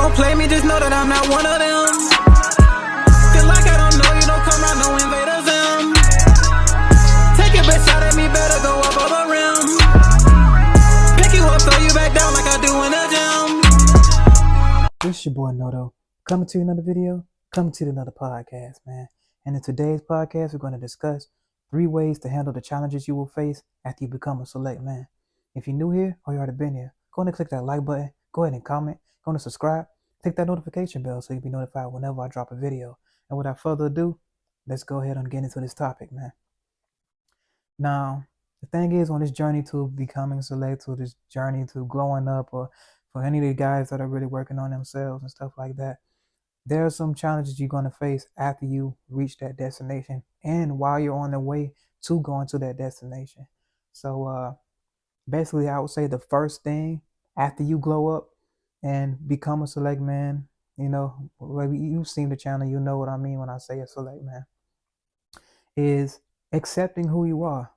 don't play me, just know that I'm not one of them. Feel like I don't know you, don't come around, no invaders, take your best shot at me, better go up over rim. Pick you up, throw you back down like I do in the gym. It's your boy Noto, coming to you another video, coming to you another podcast, man. And in today's podcast, we're going to discuss 3 ways to handle the challenges you will face after you become a select man. If you're new here or you already been here, go ahead and click that like button, go ahead and comment, go ahead and subscribe, click that notification bell so you'll be notified whenever I drop a video. And without further ado, let's go ahead and get into this topic, man. Now, the thing is, on this journey to becoming select, or this journey to growing up, or for any of the guys that are really working on themselves and stuff like that, there are some challenges you're going to face after you reach that destination and while you're on the way to going to that destination. So basically, I would say the first thing after you glow up and become a select man, like you've seen the channel, you know what I mean when I say a select man, is accepting who you are.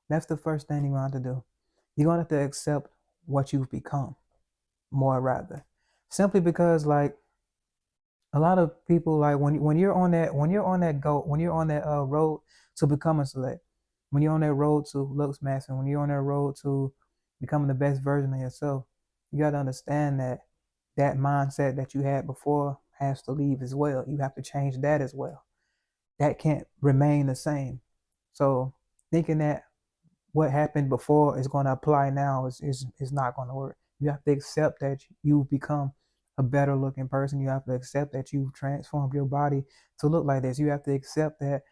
That's the first thing you're going to have to do. You're going to have to accept what you've become, more rather. Simply because, like, a lot of people, like, when you're on that road to becoming select, when you're on that road to looks mastering, when you're on that road to becoming the best version of yourself, you got to understand that that mindset that you had before has to leave as well. You have to change that as well. That can't remain the same. So thinking that what happened before is going to apply now is not going to work. You have to accept that you've become a better looking person. You have to accept that you've transformed your body to look like this. You have to accept that,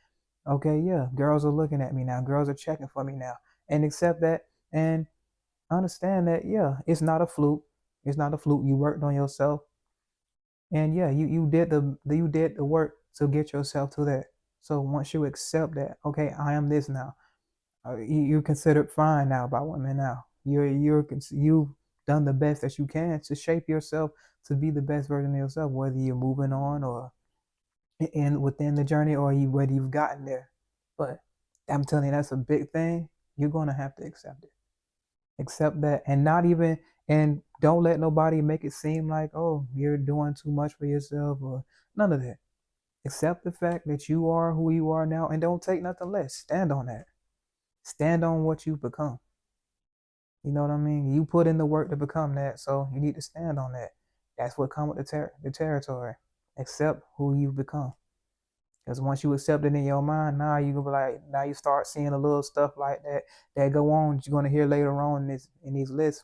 okay, yeah, girls are looking at me now. Girls are checking for me now. And accept that and understand that, yeah, it's not a fluke. It's not a fluke. You worked on yourself. And yeah, you did the work to get yourself to that. So once you accept that, okay, I am this now. You're considered fine now by women now. You've done the best that you can to shape yourself to be the best version of yourself, whether you're moving on or within the journey, or whether you've gotten there. But I'm telling you, that's a big thing. You're gonna have to accept it. Accept that, and don't let nobody make it seem like, oh, you're doing too much for yourself, or none of that. Accept the fact that you are who you are now, and don't take nothing less. Stand on that. Stand on what you've become. You know what I mean? You put in the work to become that, so you need to stand on that. That's what comes with the territory. Accept who you've become. Because once you accept it in your mind, now you gonna be like, now you start seeing a little stuff like that go on. You're gonna hear later on in these lists.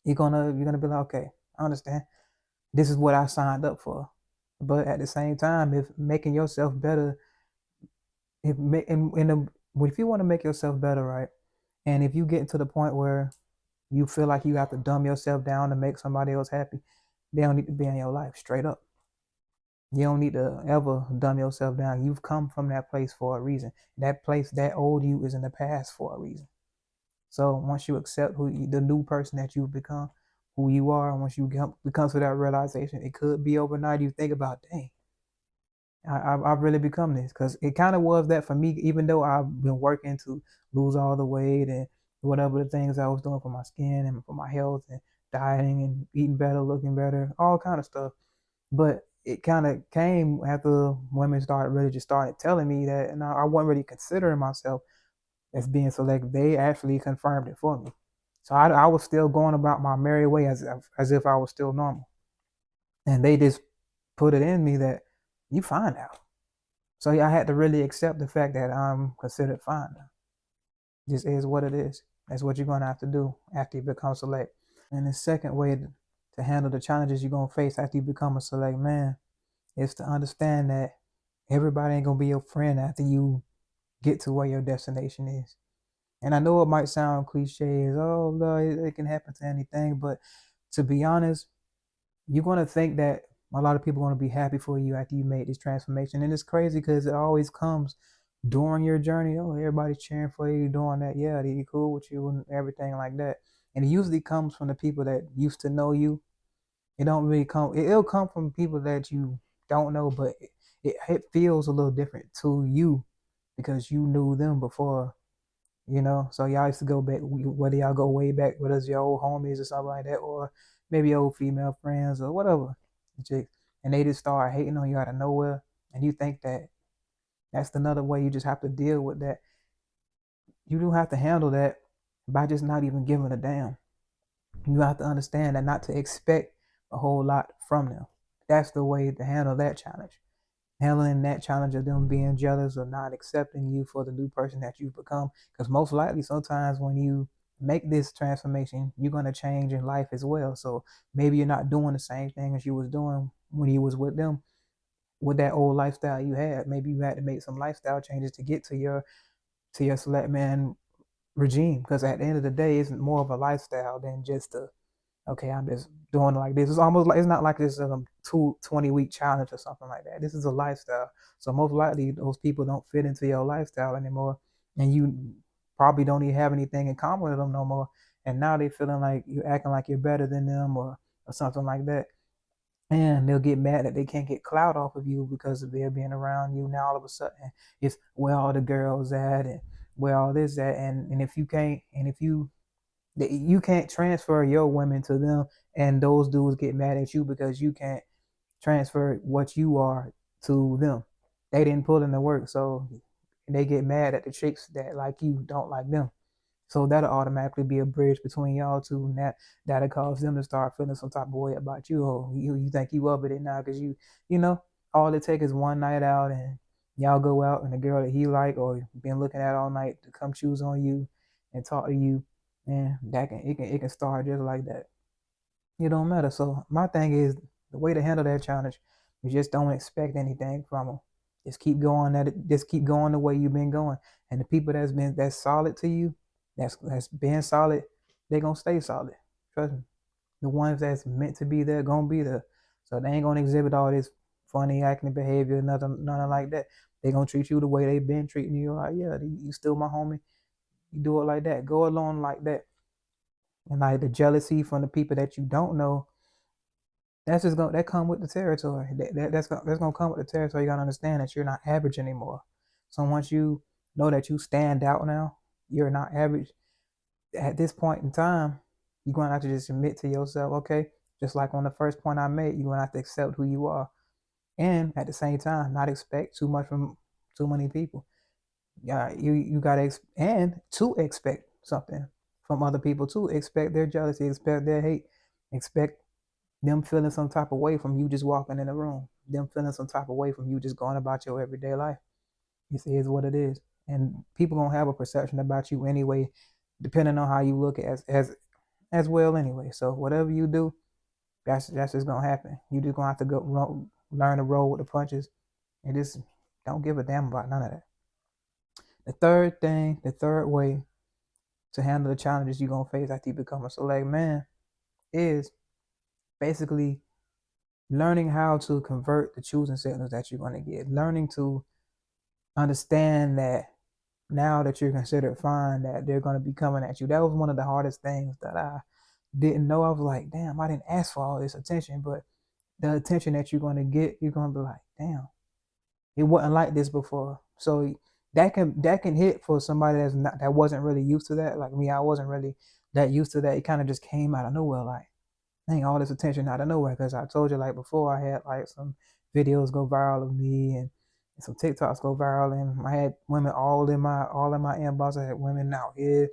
You're gonna be like, okay, I understand. This is what I signed up for. But at the same time, if making yourself better, if you want to make yourself better, right? And if you get to the point where you feel like you have to dumb yourself down to make somebody else happy, they don't need to be in your life, straight up. You don't need to ever dumb yourself down. You've come from that place for a reason. That place, that old you, is in the past for a reason. So once you accept the new person that you've become, who you are, and once you become to that realization, it could be overnight. You think about, dang, I've really become this, because it kind of was that for me, even though I've been working to lose all the weight and whatever the things I was doing for my skin and for my health and dieting and eating better, looking better, all kind of stuff. But it kind of came after women started telling me that, and I wasn't really considering myself as being select. They actually confirmed it for me. So I was still going about my merry way as if I was still normal. And they just put it in me that you fine now. So yeah, I had to really accept the fact that I'm considered fine now. This is what it is. That's what you're going to have to do after you become select. And the second way to handle the challenges you're going to face after you become a select man is to understand that everybody ain't going to be your friend after you get to where your destination is. And I know it might sound cliche as, oh, no, it can happen to anything. But to be honest, you're going to think that a lot of people are going to be happy for you after you made this transformation. And it's crazy because it always comes during your journey. Oh, everybody's cheering for you, doing that. Yeah, they cool with you and everything like that. And it usually comes from the people that used to know you. It don't really come. It'll come from people that you don't know, but it feels a little different to you because you knew them before. So y'all used to go back, whether y'all go way back with us, your old homies or something like that, or maybe old female friends or whatever. the chicks, and they just start hating on you out of nowhere, and you think that that's another way you just have to deal with that. You don't have to handle that by just not even giving a damn. You have to understand that not to expect a whole lot from them. That's the way to handle that challenge. Handling that challenge of them being jealous or not accepting you for the new person that you've become. Because most likely, sometimes when you make this transformation, you're going to change in life as well. So maybe you're not doing the same thing as you was doing when you was with them, with that old lifestyle you had. Maybe you had to make some lifestyle changes to get to your select man regime. Because at the end of the day, it's more of a lifestyle than just a, okay, I'm just doing it like this. It's almost like, it's not like this 20-week challenge or something like that. This is a lifestyle. So most likely those people don't fit into your lifestyle anymore, and you probably don't even have anything in common with them no more. And now they feeling like you're acting like you're better than them, or something like that. And they'll get mad that they can't get clout off of you because of their being around you. Now all of a sudden it's where all the girls at, and where all this at, and if you can't, and if you can't transfer your women to them, and those dudes get mad at you because you can't transfer what you are to them. They didn't put in the work, so they get mad at the chicks that like you don't like them. So that'll automatically be a bridge between y'all two, and that'll cause them to start feeling some type of way about you. Or you think you up with it now because you know all it takes is one night out, and y'all go out, and the girl that he like or been looking at all night to come choose on you and talk to you, and it can start just like that. It don't matter. So my thing is, the way to handle that challenge is just don't expect anything from them. Just keep going at it. Just keep going the way you've been going. And the people that's solid to you, that's been solid, they gonna stay solid. Trust me. The ones that's meant to be there gonna be there. So they ain't gonna exhibit all this funny acting behavior, nothing like that. They gonna treat you the way they been treating you. Like, yeah, you still my homie. You do it like that. Go along like that. And like the jealousy from the people that you don't know, that's just gonna that come with the territory. That's gonna come with the territory. You gotta understand that you're not average anymore. So once you know that you stand out now, you're not average. At this point in time, you're gonna have to just admit to yourself, okay, just like on the first point I made, you're gonna have to accept who you are, and at the same time, not expect too much from too many people. Yeah, you gotta and to expect something from other people too. Expect their jealousy, expect their hate, expect them feeling some type of way from you just walking in the room, them feeling some type of way from you just going about your everyday life. It is what it is, and people gonna have a perception about you anyway, depending on how you look as well anyway. So whatever you do, that's just gonna happen. You just gonna have to learn to roll with the punches, and just don't give a damn about none of that. The third way to handle the challenges you're gonna face after you become a select man is basically learning how to convert the choosing signals that you're going to get, learning to understand that now that you're considered fine, that they're going to be coming at you. That was one of the hardest things that I didn't know. I was like, damn, I didn't ask for all this attention, but the attention that you're going to get, you're going to be like, damn, it wasn't like this before. So that can hit for somebody that wasn't really used to that. Like me, I wasn't really that used to that. It kind of just came out of nowhere, like, dang, all this attention out of nowhere. Because I told you, like before, I had like some videos go viral of me, and some TikToks go viral, and I had women all in my inbox. I had women out here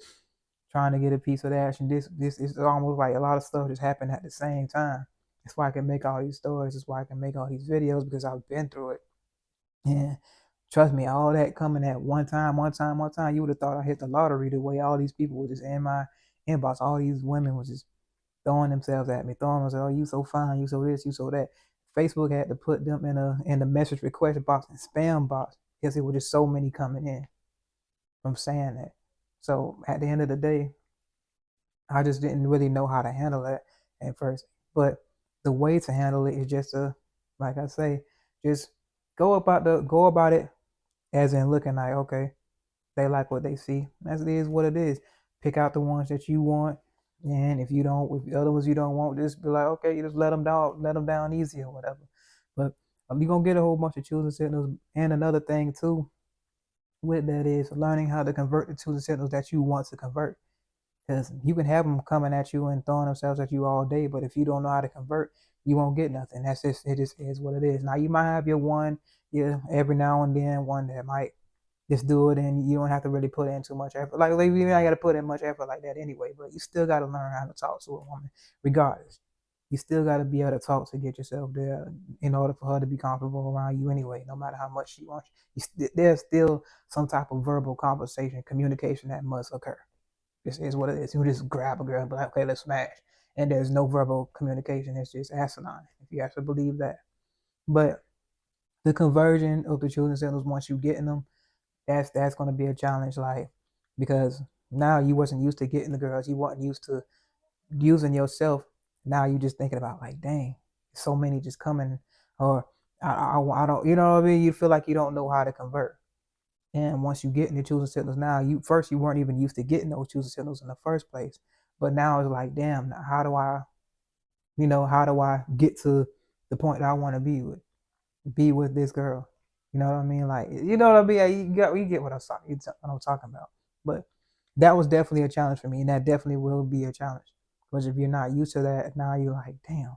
trying to get a piece of that. And this is almost like a lot of stuff just happened at the same time. That's why I can make all these stories. That's why I can make all these videos, because I've been through it. And trust me, all that coming at one time, you would have thought I hit the lottery the way all these people were just in my inbox. All these women was just throwing themselves at me, throwing themselves, oh, you so fine, you so this, you so that. Facebook had to put them in the message request box and spam box because it was just so many coming in from saying that. So at the end of the day, I just didn't really know how to handle that at first. But the way to handle it is just to, like I say, just go about it as in looking like, okay, they like what they see. As it is what it is. Pick out the ones that you want, and if the other ones you don't want, just be like, okay, you just let them down easy or whatever. But you're gonna get a whole bunch of choosing signals. And another thing too with that is learning how to convert the choosing signals that you want to convert. Because you can have them coming at you and throwing themselves at you all day, but if you don't know how to convert, you won't get nothing. That's just it. Just is what it is. Now you might have your one, yeah, every now and then one that might just do it, and you don't have to really put in too much effort. Like you ain't got to put in much effort like that anyway. But you still got to learn how to talk to a woman, regardless. You still got to be able to talk to get yourself there in order for her to be comfortable around you anyway. No matter how much she wants, there's still some type of verbal conversation, communication that must occur. This is what it is. You just grab a girl and be like, okay, let's smash. And there's no verbal communication. It's just asinine, if you actually believe that. But the conversion of the choosing signals, once you get in them, that's going to be a challenge, like, because now you wasn't used to getting the girls. You wasn't used to using yourself. Now you just thinking about, like, dang, so many just coming, or I don't, you know what I mean? You feel like you don't know how to convert. And once you get in the choosing signals, now you weren't even used to getting those choosing signals in the first place. But now it's like, damn, how do I get to the point that I want to be with this girl? You know what I mean? Like, you know what I mean? You get what I'm talking about. But that was definitely a challenge for me, and that definitely will be a challenge. Because if you're not used to that, now you're like, damn,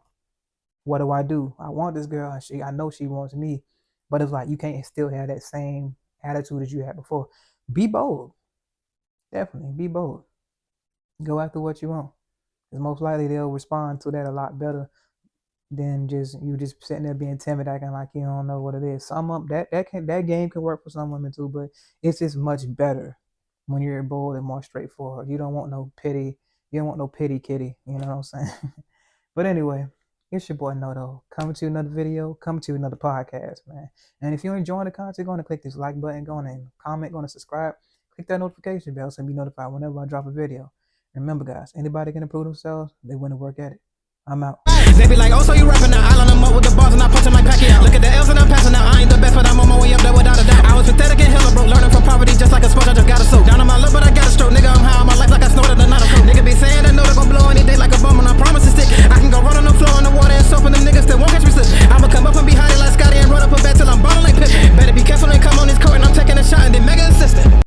what do I do? I want this girl, and I know she wants me, but it's like you can't still have that same attitude as you had before. Be bold. Definitely be bold. Go after what you want. Because most likely they'll respond to that a lot better than just sitting there being timid, acting like you don't know what it is. That game can work for some women too, but it's just much better when you're bold and more straightforward. You don't want no pity. You don't want no pity kitty. You know what I'm saying? But anyway, it's your boy Noto, coming to another video, coming to another podcast, man. And if you're enjoying the content, go on and click this like button, go on and comment, go on and subscribe, click that notification bell so you be notified whenever I drop a video. Remember, guys, anybody can improve themselves, they want to work at it. I'm out. They be like, oh, so you rapping now? I line them up with the bars and I punch them like Pacquiao. Look at the L's and I'm passing out.